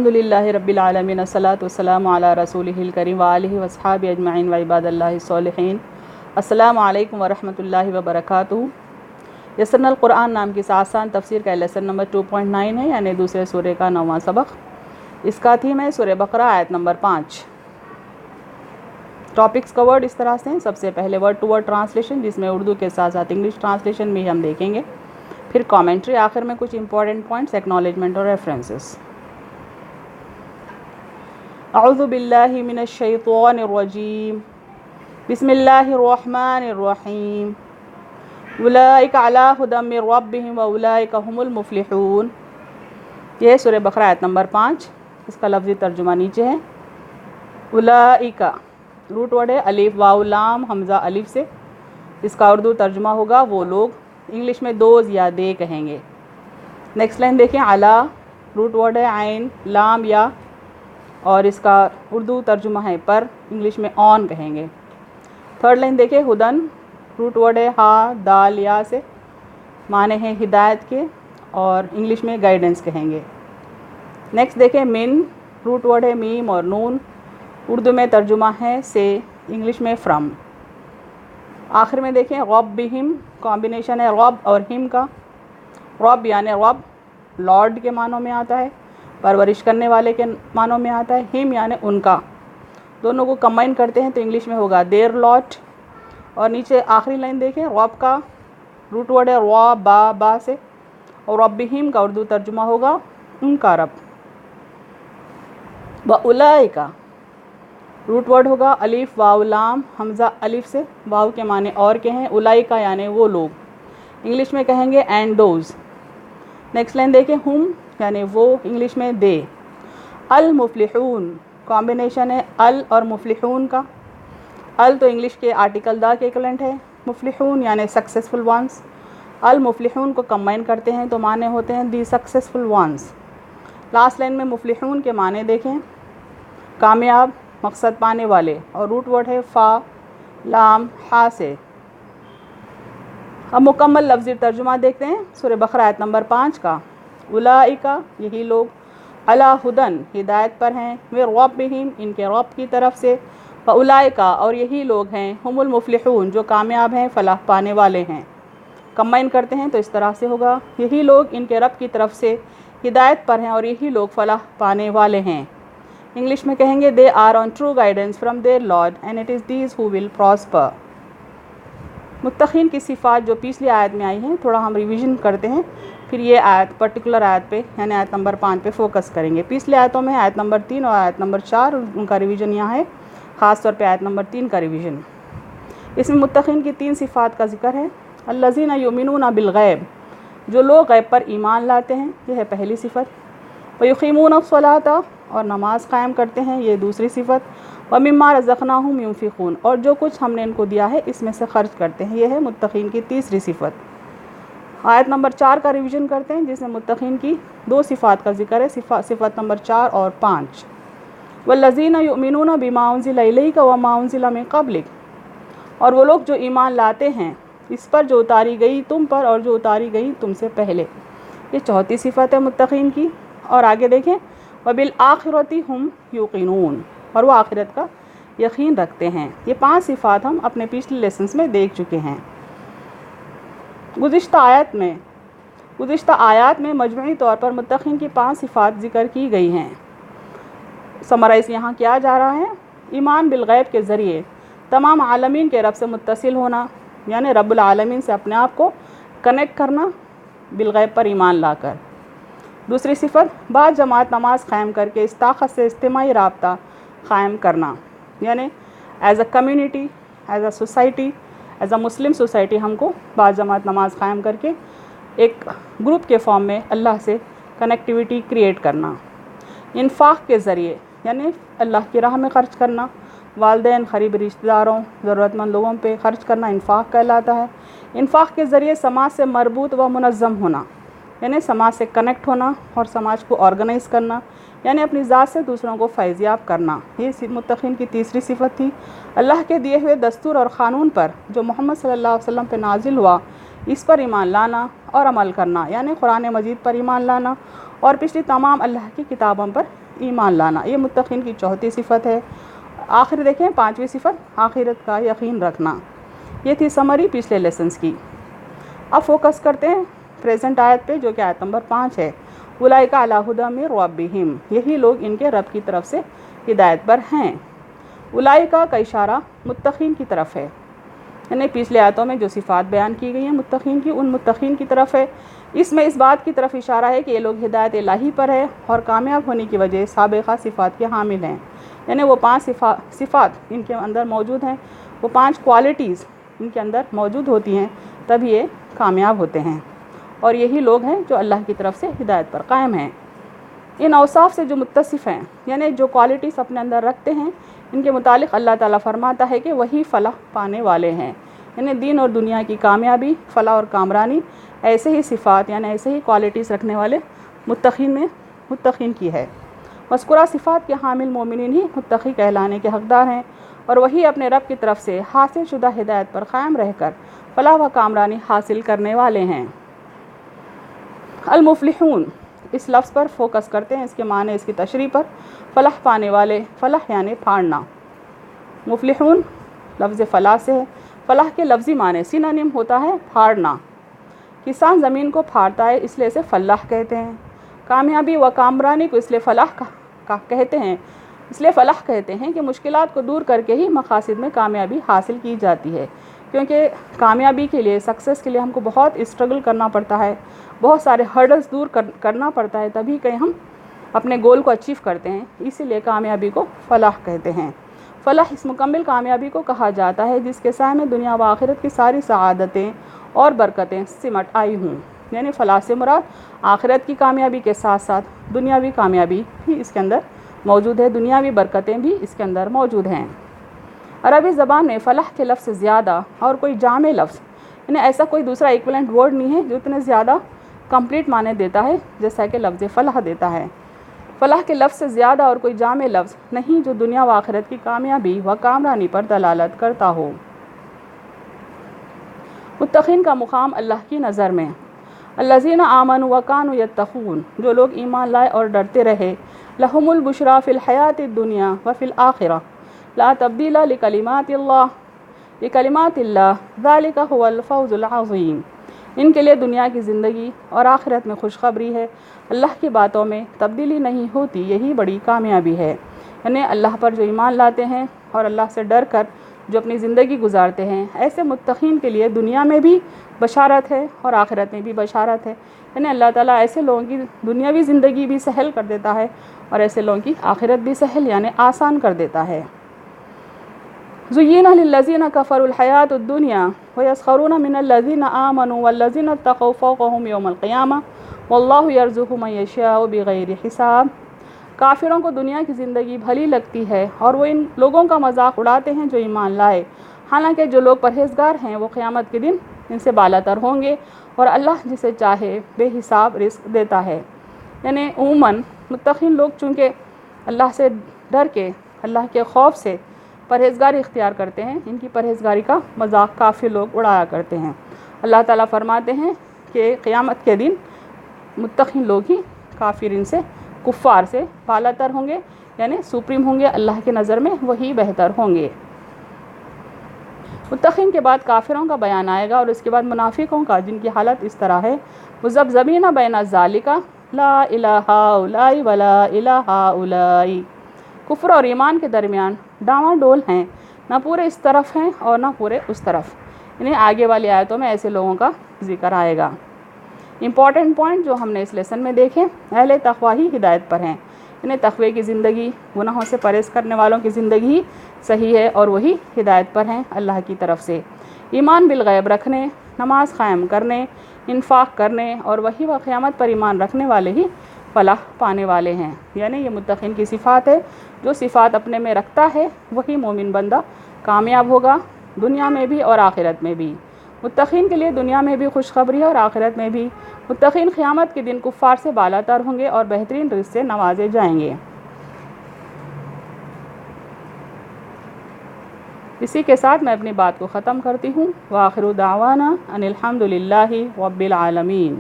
الحمدللہ رب العالمین الصلاۃ والسلام علی رسولہ الکریم وآلہ واصحابہ اجمعین وعباد اللہ الصالحین۔ السلام علیکم ورحمۃ اللہ وبرکاتہ۔ یسرنا القرآن نام کی اس آسان تفسیر کا لیسن نمبر 2.9 ہے، یعنی دوسرے سورہ کا 9واں سبق۔ اس کا تھیم ہے سورہ بقرہ آیت نمبر 5۔ ٹاپکس کا ورڈ اس طرح سے ہیں۔ سب سے پہلے ورڈ ٹو ورڈ ٹرانسلیشن، جس میں اردو کے ساتھ ساتھ انگلش ٹرانسلیشن بھی ہم دیکھیں گے، پھر کامنٹری، آخر میں کچھ امپورٹنٹ پوائنٹس، ایکنالجمنٹ اور ریفرنسز۔ اعوذ باللہ من الشیطان الرجیم، بسم اللہ الرحمن الرحیم، اولئک علی ھدی من ربہم واولئک ھم المفلحون۔ یہ سورہ بقرہ آیت نمبر 5۔ اس کا لفظی ترجمہ نیچے ہے۔ اولئک روٹ ورڈ ہے، الف واو لام حمزہ الف سے۔ اس کا اردو ترجمہ ہوگا وہ لوگ، انگلش میں دوز یا دے کہیں گے۔ نیکسٹ لائن دیکھیں، علی روٹ ورڈ ہے، عین لام یا، اور اس کا اردو ترجمہ ہے پر، انگلش میں آن کہیں گے۔ تھرڈ لائن دیکھیں، ہدن روٹ ورڈ ہے، ہا دال یا سے، معنی ہیں ہدایت کے، اور انگلش میں گائیڈنس کہیں گے۔ نیکسٹ دیکھیں، من روٹ ورڈ ہے، میم اور نون، اردو میں ترجمہ ہے سے، انگلش میں فرام۔ آخر میں دیکھیں، ربہم کمبینیشن ہے رب اور ہم کا۔ رب یعنی رب لارڈ کے معنوں میں آتا ہے، پرورش کرنے والے کے معنوں میں آتا ہے۔ ہم یعنی ان کا، دونوں کو کمبائن کرتے ہیں تو انگلش میں ہوگا دیر لاٹ۔ اور نیچے آخری لائن دیکھیں، رب کا روٹ ورڈ ہے را با سے، اور ربہم کا اردو ترجمہ ہوگا ان کا رب۔ واولئک روٹ ورڈ ہوگا الف واو لام حمزہ الف سے، واو کے معنی اور کے ہیں، اولئک یعنی وہ لوگ، انگلش میں کہیں گے اینڈ دوز۔ نیکسٹ لائن دیکھیں، ہم یعنی وہ، انگلش میں دے۔ المفلحون کمبینیشن ہے ال اور مفلحون کا۔ ال تو انگلش کے آرٹیکل دا کے ایکویلنٹ ہے، مفلحون یعنی سکسیسفل وانس۔ المفلحون کو کمبائن کرتے ہیں تو معنی ہوتے ہیں دی سکسیسفل وانس۔ لاسٹ لائن میں مفلحون کے معنی دیکھیں، کامیاب، مقصد پانے والے، اور روٹ ورڈ ہے فا لام ہا سے۔ اب مکمل لفظی ترجمہ دیکھتے ہیں سورہ بقرہ آیت نمبر 5 کا۔ اولئک یہی لوگ، علی ھدی ہدایت پر ہیں، من ربہم ان کے رب کی طرف سے، واولئک اور یہی لوگ ہیں، ھم المفلحون جو کامیاب ہیں، فلاح پانے والے ہیں۔ کمبائن کرتے ہیں تو اس طرح سے ہوگا، یہی لوگ ان کے رب کی طرف سے ہدایت پر ہیں اور یہی لوگ فلاح پانے والے ہیں۔ انگلش میں کہیں گے they are on true guidance from their lord and it is these who will prosper. متقین کی صفات جو پچھلی آیت میں آئی ہیں، تھوڑا ہم ریویژن کرتے ہیں، پھر یہ آیت پرٹیکولر آیت پہ یعنی آیت نمبر 5 پہ فوکس کریں گے۔ پچھلی آیتوں میں آیت نمبر 3 اور آیت نمبر 4 ان کا ریویژن یہاں ہے، خاص طور پہ آیت نمبر 3 کا ریویژن۔ اس میں متقین کی 3 صفات کا ذکر ہے۔ الذین یؤمنون بالغیب جو لوگ غیب پر ایمان لاتے ہیں، یہ ہے پہلی صفت۔ ویقیمون الصلاۃ اور نماز قائم کرتے ہیں، یہ دوسری صفت۔ ومما رزقناہم ینفقون اور جو کچھ ہم نے ان کو دیا ہے اس میں سے خرچ کرتے ہیں، یہ ہے متقین کی تیسری صفت۔ آیت نمبر 4 کا ریویژن کرتے ہیں، جس میں متقین کی 2 صفات کا ذکر ہے، صفت نمبر 4 اور 5۔ والذین یؤمنون بما انزل الیک وما انزل من قبلک اور وہ لوگ جو ایمان لاتے ہیں اس پر جو اتاری گئی تم پر اور جو اتاری گئی تم سے پہلے، یہ چوتھی صفت ہے متقین کی۔ اور آگے دیکھیں، وبالآخرۃ ھم یوقنون اور وہ آخرت کا یقین رکھتے ہیں۔ یہ 5 صفات ہم اپنے پچھلے لیسنز میں دیکھ چکے ہیں۔ گزشتہ آیات میں مجموعی طور پر متقین کی 5 صفات ذکر کی گئی ہیں۔ سمرائز یہاں کیا جا رہا ہے، ایمان بالغیب کے ذریعے تمام عالمین کے رب سے متصل ہونا، یعنی رب العالمین سے اپنے آپ کو کنیکٹ کرنا بالغیب پر ایمان لا کر۔ دوسری صفت، بعد جماعت نماز قائم کر کے اس طاقت سے اجتماعی رابطہ قائم کرنا، یعنی as a community, as a society, as a Muslim society ہم کو بعد جماعت نماز قائم کر کے ایک گروپ کے فارم میں اللہ سے کنیکٹیویٹی کریٹ کرنا۔ انفاق کے ذریعے یعنی اللہ کی راہ میں خرچ کرنا، والدین، قریبی رشتہ داروں، ضرورت مند لوگوں پہ خرچ کرنا انفاق کہلاتا ہے۔ انفاق کے ذریعے سماج سے مربوط و منظم ہونا، یعنی سماج سے کنیکٹ ہونا اور سماج کو آرگنائز کرنا، یعنی اپنی ذات سے دوسروں کو فیض یاب کرنا، یہ متقین کی تیسری صفت تھی۔ اللہ کے دیے ہوئے دستور اور قانون پر جو محمد صلی اللہ علیہ وسلم پہ نازل ہوا، اس پر ایمان لانا اور عمل کرنا، یعنی قرآن مجید پر ایمان لانا اور پچھلی تمام اللہ کی کتابوں پر ایمان لانا، یہ متقین کی چوتھی صفت ہے۔ آخر دیکھیں 5ویں صفت آخرت کا یقین رکھنا۔ یہ تھی سمری پچھلے لیسنز کی۔ اب فوکس کرتے ہیں پریزنٹ آیت پہ جو کہ آیت نمبر 5 ہے۔ اولئک علی ھدی من ربہم، یہی لوگ ان کے رب کی طرف سے ہدایت پر ہیں۔ اولئک کا اشارہ متقین کی طرف ہے، یعنی پچھلے آیتوں میں جو صفات بیان کی گئی ہیں متقین کی، ان متقین کی طرف ہے۔ اس میں اس بات کی طرف اشارہ ہے کہ یہ لوگ ہدایت الہی پر ہے اور کامیاب ہونے کی وجہ سابقہ صفات کے حامل ہیں، یعنی وہ 5 صفات ان کے اندر موجود ہیں، وہ 5 کوالٹیز ان کے اندر موجود ہوتی ہیں، تب یہ کامیاب ہوتے ہیں، اور یہی لوگ ہیں جو اللہ کی طرف سے ہدایت پر قائم ہیں۔ ان اوصاف سے جو متصف ہیں، یعنی جو کوالٹیز اپنے اندر رکھتے ہیں، ان کے متعلق اللہ تعالیٰ فرماتا ہے کہ وہی فلاح پانے والے ہیں، یعنی دین اور دنیا کی کامیابی، فلاح اور کامرانی ایسے ہی صفات یعنی ایسے ہی کوالٹیز رکھنے والے متقین کی ہے۔ مذکورہ صفات کے حامل مومنین ہی متقی کہلانے کے حقدار ہیں، اور وہی اپنے رب کی طرف سے حاصل شدہ ہدایت پر قائم رہ کر فلاح و کامرانی حاصل کرنے والے ہیں۔ المفلحون، اس لفظ پر فوکس کرتے ہیں، اس کے معنی، اس کی تشریح پر۔ فلاح پانے والے، فلاح یعنی پھاڑنا۔ مفلحون لفظ فلاح سے ہے۔ فلاح کے لفظی معنی سینونیم ہوتا ہے پھاڑنا۔ کسان زمین کو پھاڑتا ہے اس لیے اسے فلاح کہتے ہیں۔ کامیابی و کامرانی کو اس لیے فلاح کہتے ہیں، اس لیے فلاح کہتے ہیں کہ مشکلات کو دور کر کے ہی مقاصد میں کامیابی حاصل کی جاتی ہے، کیونکہ کامیابی کے لیے، سکسیس کے لیے ہم کو بہت اسٹرگل کرنا پڑتا ہے، بہت سارے ہرڈلز دور کرنا پڑتا ہے، تبھی کہیں ہم اپنے گول کو اچیو کرتے ہیں، اسی لیے کامیابی کو فلاح کہتے ہیں۔ فلاح اس مکمل کامیابی کو کہا جاتا ہے جس کے سائے میں دنیا و آخرت کی ساری سعادتیں اور برکتیں سمٹ آئی ہوں، یعنی فلاح سے مراد آخرت کی کامیابی کے ساتھ ساتھ دنیاوی کامیابی بھی اس کے اندر موجود ہے، دنیاوی برکتیں بھی اس کے اندر موجود ہیں۔ عربی زبان میں فلاح کے لفظ سے زیادہ اور کوئی جامع لفظ، یعنی ایسا کوئی دوسرا ایکویلنٹ ورڈ نہیں ہے جو اتنے زیادہ کمپلیٹ معنی دیتا ہے جیسا کہ لفظ فلاح دیتا ہے۔ فلاح کے لفظ سے زیادہ اور کوئی جامع لفظ نہیں جو دنیا و آخرت کی کامیابی و کامرانی پر دلالت کرتا ہو۔ متقین کا مقام اللہ کی نظر میں۔ الذین آمنوا وکانوا یتقون، جو لوگ ایمان لائے اور ڈرتے رہے، لہم البشریٰ فی الحیات الدنیا وفی الآخرہ لا تبدیل لکلمات اللہ ذالک هو الفوز العظیم۔ ان کے لیے دنیا کی زندگی اور آخرت میں خوشخبری ہے، اللہ کی باتوں میں تبدیلی نہیں ہوتی، یہی بڑی کامیابی ہے۔ یعنی اللہ پر جو ایمان لاتے ہیں اور اللہ سے ڈر کر جو اپنی زندگی گزارتے ہیں، ایسے متقین کے لیے دنیا میں بھی بشارت ہے اور آخرت میں بھی بشارت ہے، یعنی اللہ تعالیٰ ایسے لوگوں کی دنیاوی زندگی بھی سہل کر دیتا ہے اور ایسے لوگوں کی آخرت بھی سہل یعنی آسان کر دیتا ہے۔ زُيِّنَ لِلَّذِينَ كَفَرُوا الْحَيَاةُ الدُّنْيَا وَيَسْخَرُونَ مِنَ الَّذِينَ آمَنُوا وَالَّذِينَ اتَّقَوْا فَوْقَهُمْ يَوْمَ الْقِيَامَةِ وَاللَّهُ يَرْزُقُ مَن يَشَاءُ بِغَيْرِ حِسَاب۔ کافروں کو دنیا کی زندگی بھلی لگتی ہے اور وہ ان لوگوں کا مذاق اڑاتے ہیں جو ایمان لائے، حالانکہ جو لوگ پرہیزگار ہیں وہ قیامت کے دن ان سے بالاتر ہوں گے، اور اللہ جسے چاہے بے حساب رزق دیتا ہے۔ یعنی عموماً متقین لوگ چونکہ اللہ سے ڈر کے، اللہ کے خوف سے پرہیزگاری اختیار کرتے ہیں، ان کی پرہیزگاری کا مذاق کافر لوگ اڑایا کرتے ہیں۔ اللہ تعالیٰ فرماتے ہیں کہ قیامت کے دن متقین لوگ ہی کافرین سے، کفار سے بالاتر ہوں گے، یعنی سپریم ہوں گے، اللہ کی نظر میں وہی بہتر ہوں گے۔ متقین کے بعد کافروں کا بیان آئے گا اور اس کے بعد منافقوں کا، جن کی حالت اس طرح ہے، مذبذبین بین ذالک لا الہ ہؤلاء ولا الہ ہؤلاء، کفر اور ایمان کے درمیان ڈاواں ڈول ہیں، نہ پورے اس طرف ہیں اور نہ پورے اس طرف، یعنی آگے والی آیتوں میں ایسے لوگوں کا ذکر آئے گا۔ امپورٹنٹ پوائنٹ جو ہم نے اس لیسن میں دیکھے، اہل تقویٰ ہی ہدایت پر ہیں، یعنی تقوی کی زندگی، گناہوں سے پرہیز کرنے والوں کی زندگی صحیح ہے اور وہی ہدایت پر ہیں اللہ کی طرف سے۔ ایمان بالغیب رکھنے، نماز قائم کرنے، انفاق کرنے اور وہی و قیامت پر ایمان رکھنے والے ہی فلاح پانے والے ہیں، یعنی یہ متقین کی صفات ہے۔ جو صفات اپنے میں رکھتا ہے وہی مومن بندہ کامیاب ہوگا، دنیا میں بھی اور آخرت میں بھی۔ متقین کے لیے دنیا میں بھی خوشخبری ہے اور آخرت میں بھی۔ متقین قیامت کے دن کفار سے بالاتر ہوں گے اور بہترین رزق سے نوازے جائیں گے۔ اسی کے ساتھ میں اپنی بات کو ختم کرتی ہوں۔ وآخر دعوانا ان الحمد للہ رب العالمین۔